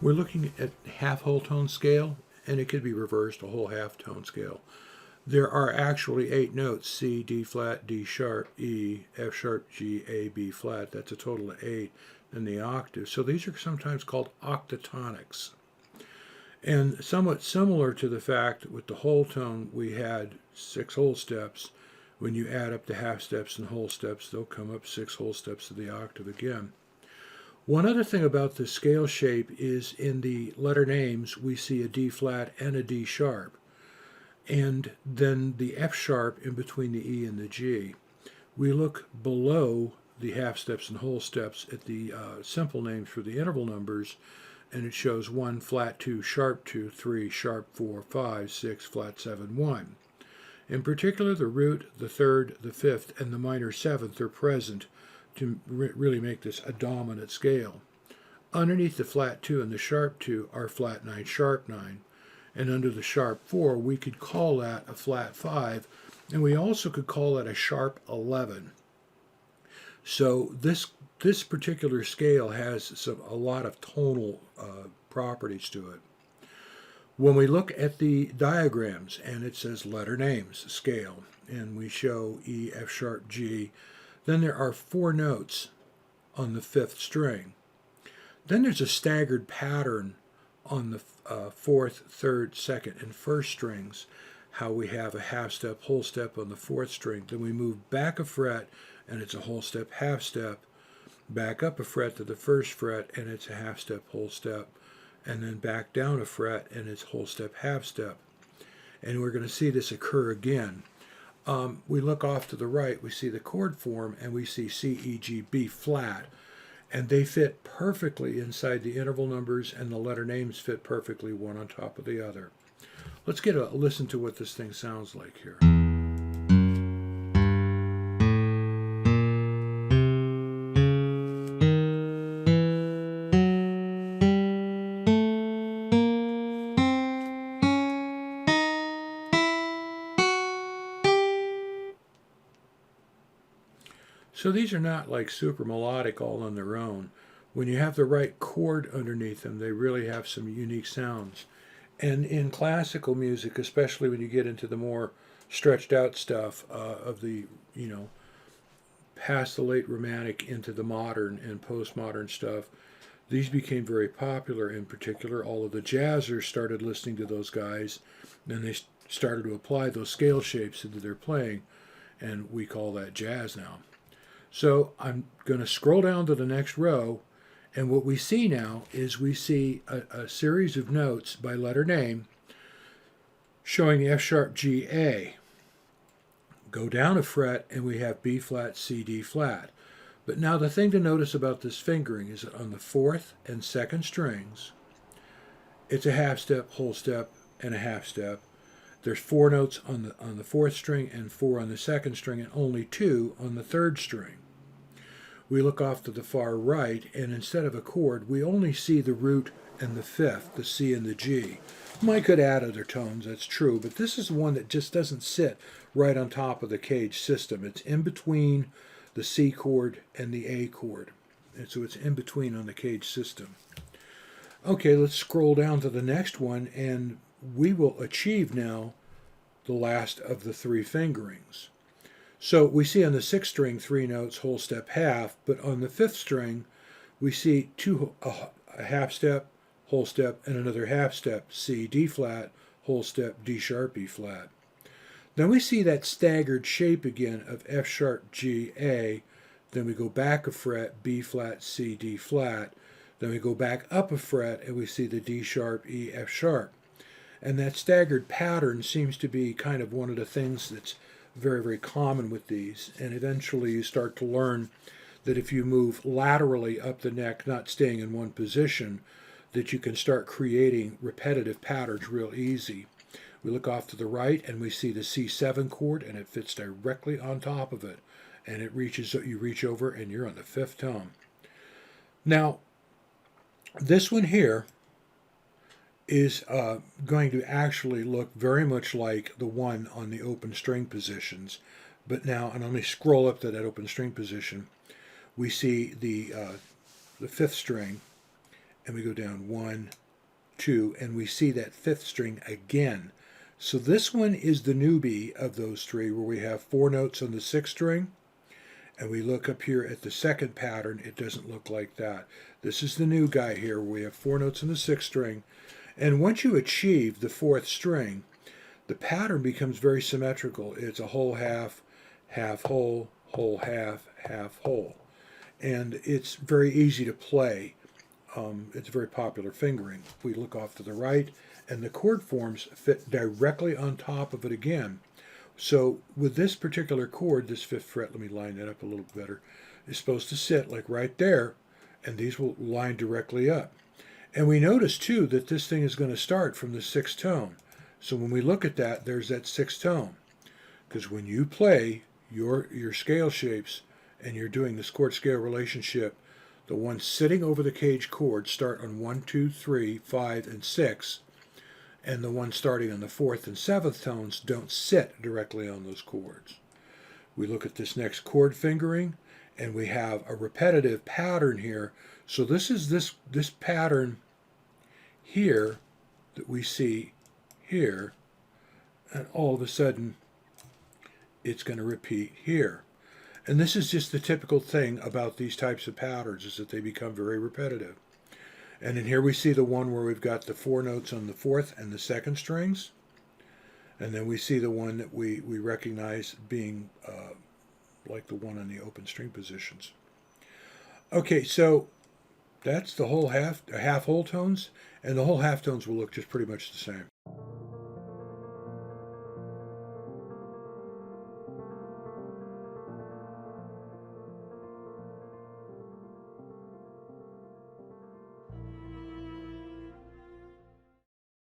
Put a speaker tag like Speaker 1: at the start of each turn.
Speaker 1: We're looking at half whole tone scale, and it could be reversed, a whole half tone scale. There are actually 8 notes: C, D flat, D sharp, E, F sharp, G, A, B flat. That's a total of 8 in the octave. So these are sometimes called octatonics. And somewhat similar to the fact with the whole tone, we had 6 whole steps. When you add up the half steps and whole steps, they'll come up 6 whole steps of the octave again. One other thing about the scale shape is in the letter names, we see a D flat and a D sharp, and then the F sharp in between the E and the G. We look below the half steps and whole steps at the simple names for the interval numbers, and it shows 1, flat 2, sharp 2, 3, sharp 4, 5, 6, flat 7, 1. In particular, the root, the third, the fifth, and the minor seventh are present to really make this a dominant scale. Underneath the flat 2 and the sharp 2 are flat 9, sharp 9, and under the sharp 4 we could call that a flat 5, and we also could call that a sharp 11. So this particular scale has a lot of tonal properties to it. When we look at the diagrams, and it says letter names scale, and we show E, F sharp, G, then there are 4 notes on the 5th string. Then there's a staggered pattern on the 4th, 3rd, 2nd, and 1st strings, how we have a half step, whole step on the 4th string. Then we move back a fret, and it's a whole step, half step, back up a fret to the 1st fret, and it's a half step, whole step, and then back down a fret, and it's whole step, half step. And we're going to see this occur again. We look off to the right, we see the chord form, and we see C, E, G, B flat, and they fit perfectly inside the interval numbers, and the letter names fit perfectly one on top of the other. Let's get a listen to what this thing sounds like here. So these are not like super melodic all on their own. When you have the right chord underneath them, they really have some unique sounds. And in classical music, especially when you get into the more stretched out stuff of the, past the late Romantic into the modern and postmodern stuff, these became very popular. In particular, all of the jazzers started listening to those guys, and they started to apply those scale shapes into their playing, and we call that jazz now. So I'm going to scroll down to the next row, and what we see now is we see a series of notes by letter name showing F sharp, G, A. Go down a fret, and we have B flat, C, D flat. But now the thing to notice about this fingering is that on the 4th and 2nd strings, it's a half step, whole step, and a half step. There's 4 notes on the 4th string and 4 on the 2nd string, and only 2 on the 3rd string. We look off to the far right, and instead of a chord, we only see the root and the 5th, the C and the G. I could add other tones, that's true, but this is one that just doesn't sit right on top of the cage system. It's in between the C chord and the A chord, and so it's in between on the cage system. Okay, let's scroll down to the next one, and we will achieve now the last of the 3 fingerings. So we see on the 6th string 3 notes, whole step, half, but on the 5th string we see a half step, whole step, and another half step, C, D flat, whole step, D sharp, E flat. Then we see that staggered shape again of F sharp, G, A, then we go back a fret, B flat, C, D flat, then we go back up a fret, and we see the D sharp, E, F sharp. And that staggered pattern seems to be kind of one of the things that's very, very common with these. And eventually you start to learn that if you move laterally up the neck, not staying in one position, that you can start creating repetitive patterns real easy. We look off to the right, and we see the C7 chord, and it fits directly on top of it. And it reaches, you reach over, and you're on the 5th tone. Now, this one here is going to actually look very much like the one on the open string positions. But now, and let me scroll up to that open string position, we see the 5th string, and we go down 1, 2, and we see that 5th string again. So this one is the newbie of those three, where we have 4 notes on the 6th string, and we look up here at the second pattern, it doesn't look like that. This is the new guy here, where we have 4 notes on the 6th string, and once you achieve the 4th string, the pattern becomes very symmetrical. It's a whole half, half whole, half, half whole. And it's very easy to play. It's very popular fingering. We look off to the right, and the chord forms fit directly on top of it again. So with this particular chord, this 5th fret, let me line that up a little better, is supposed to sit like right there, and these will line directly up. And we notice too that this thing is going to start from the 6th tone. So when we look at that, there's that 6th tone. Because when you play your scale shapes and you're doing this chord scale relationship, the ones sitting over the cage chords start on 1, 2, 3, 5, and 6, and the ones starting on the 4th and 7th tones don't sit directly on those chords. We look at this next chord fingering, and we have a repetitive pattern here. So this is this pattern here that we see here, and all of a sudden it's going to repeat here. And this is just the typical thing about these types of patterns, is that they become very repetitive. And in here we see the one where we've got the 4 notes on the 4th and the 2nd strings. And then we see the one that we recognize being like the one on the open string positions. Okay, so that's the whole half whole tones, and the whole half tones will look just pretty much the same.